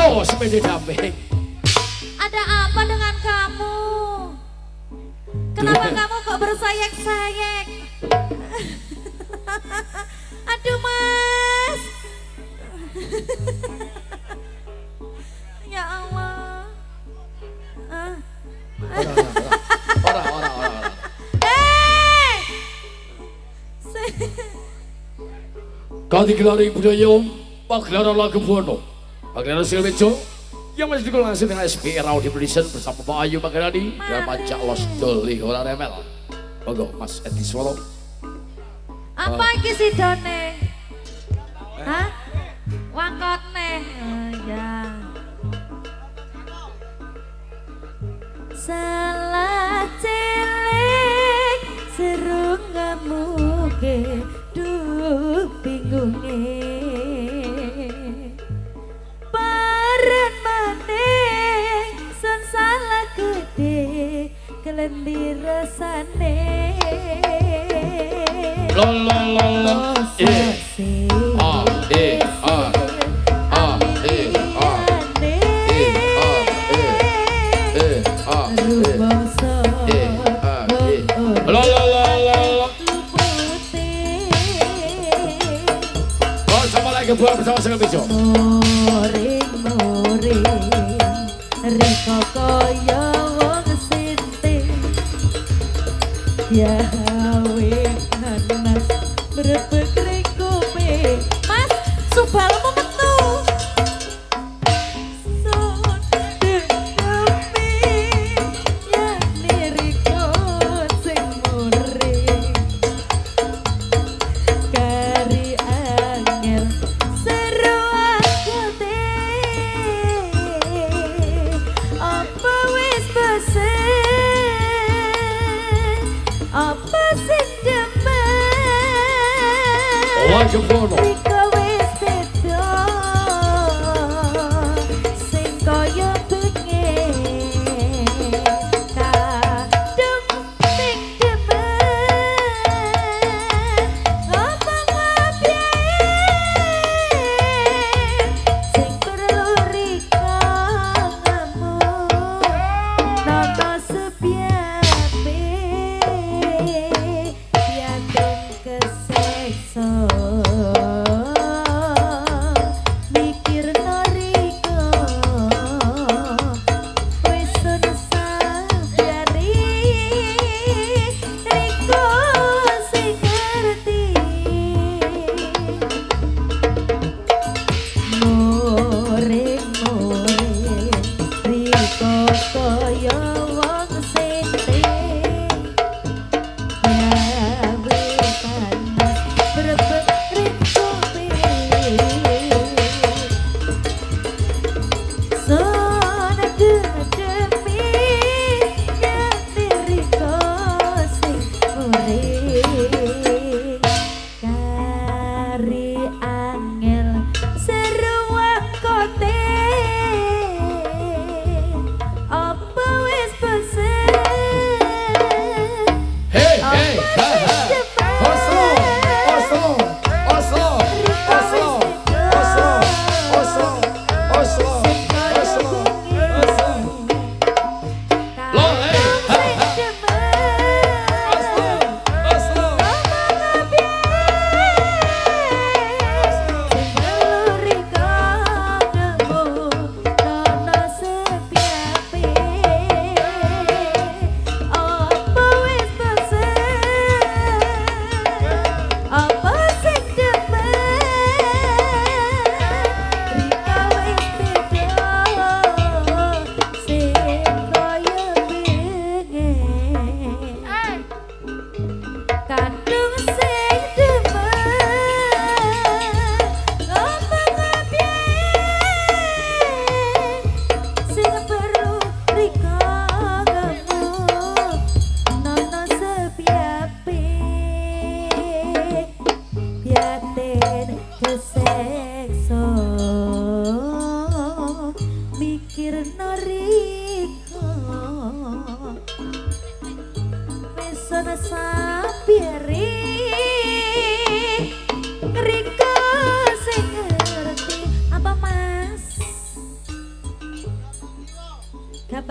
Yo, sepeda damping. Ada apa dengan kamu? Kenapa kamu kok bersayek-sayek? Aduh mas. Ya Allah. Ora. Kau digelari budaya pagelaran lagu Bono, pagelaran Silvejo yang masih dikelola dengan SP Raudi Production bersama Pak Ayu Magarani dan Pajak Los Doli Hola Remel. Monggo Mas Edi Swolo. Apa iki sidone? Hah? Wangkotne. Ya. Salah cilik serung ngamuke duh bingunge paren maning sun salah gede kelendir rasane Lo Buat bersama dengan Bejo. Moring, Riko koyo wong sinting. Yawe nanas berebek rikope. Mas, subalmu metu. Lagu Bono.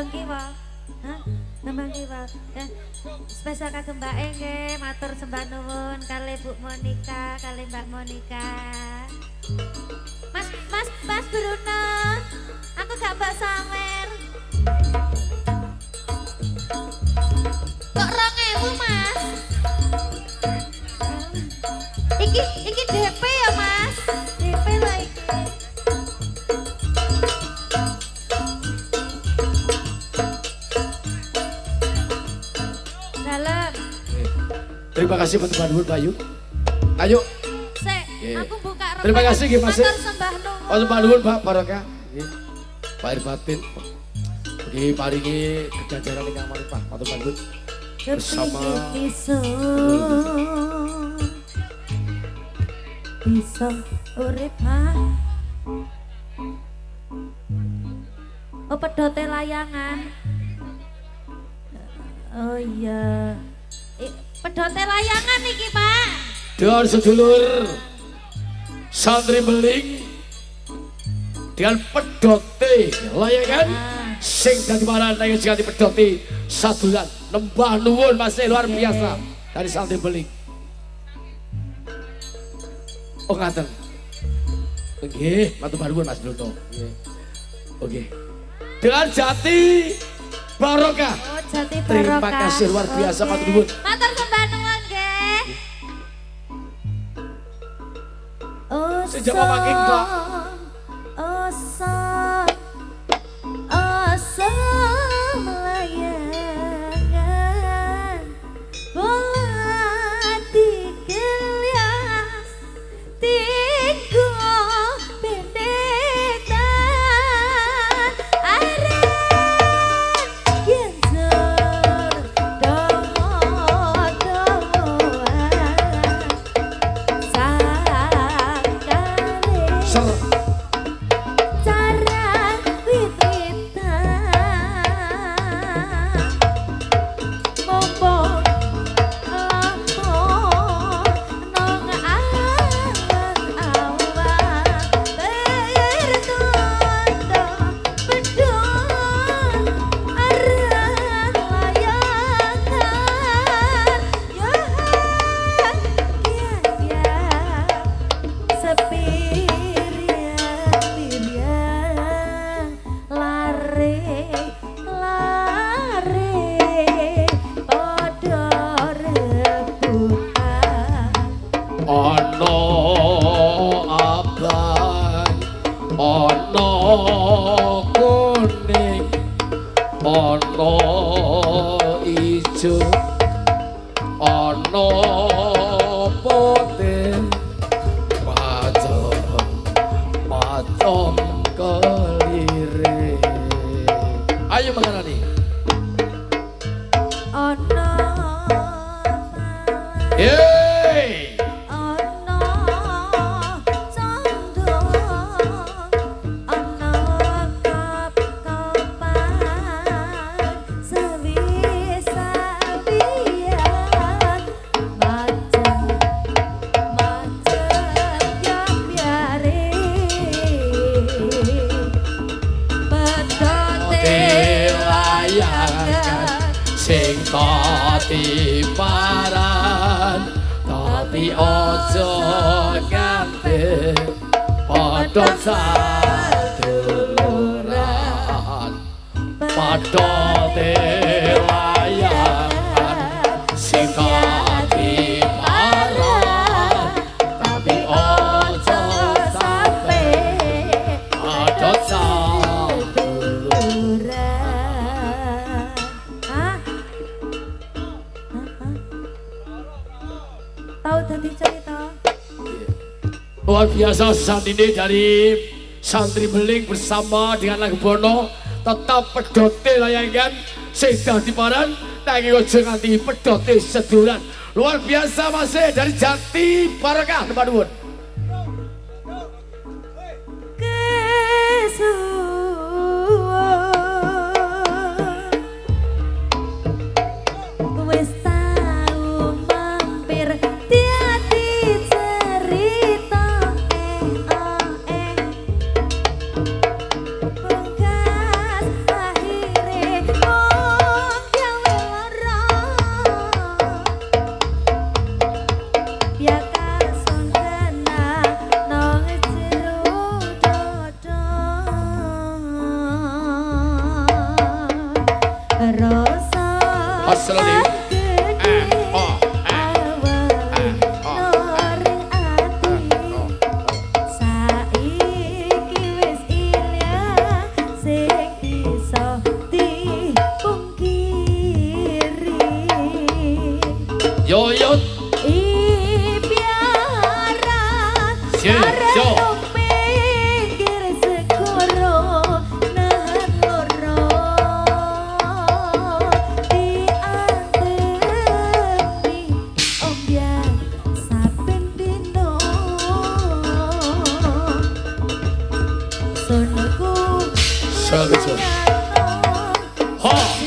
Nembang kiwa. Hah? Nembang kiwa. Ya. Spesial kagem Mbak nggih, matur sembah nuwun kali Bu Monika, kali Mbak Monika. Mas Bruno. Aku gak Mbak Sawer. Kok 2000, Mas? Iki DP ya, Mas? DP lah iki. Dalam. Terima kasih teman-teman Mbak Bayu. Ayo. Sek, Nggih. aku buka rokok. Terima kasih nggih, Mas. Matur sembah nuwun. Oh, sembah nuwun Pak Barokah. Nggih. Pak Irbatin. Nggih paringi keganjaran ingkang manipah matur nuwun. Bersama bisa urip oh pedote layangan oh iya pedote layangan iki Pak dengan sedulur santri beling dengan pedote layangan sing dadi marang nek ganti pedote sadulan lembah nuwun masih luar biasa dari santri beling. Oh ngaten. Nggih, matur nuwun Mas Bruno. Nggih. Oke. Dengan Jati Barokah. oh Jati Barokah Terima kasih luar biasa matur nuwun. matur sembah nuwun nggih oh Sejak pamaking, Pak. Layangan bola digelas tiga pendetan aran genjer doa-doaan sakale Ser cara wit-witan mompo lapor nong awan bertondo bedon arah layangan ya sepirian lare podo rebutan ono abang ono kuning ono ijo ono putih macam kelire ayo mengenali ono yeay ono condong ono kap-kapan sewi-sawian macem ya biare pedote layangan sing tati paran tapi ojo nganti padha saduluran padote layangan sing tati paran tapi ojo sampe padha saduluran. Tahu tadi cerita? Luar biasa saat ini dari santri beling bersama dengan lagu Bono tetap pedote layangan sedah di paran tangi ojo nganti pedote sedulan. Luar biasa masih dari Jati Barokah tempat nuwun. Wis tau mampir tiati cerita bekas akhire sunku Selbejo. Ha.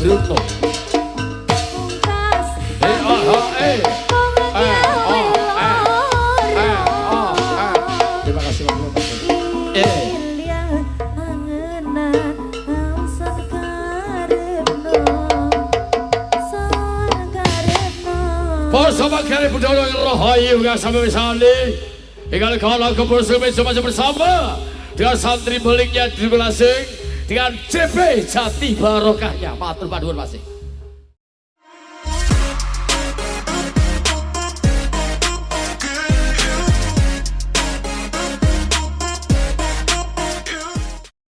Bruno. Terima kasih banyak. Bersama kali budaya yang rahayu yang sampai misalnya tinggal kalau kebersama bersama dengan santri beliknya di belasing dengan CP Jati Barokahnya matur paduan masih.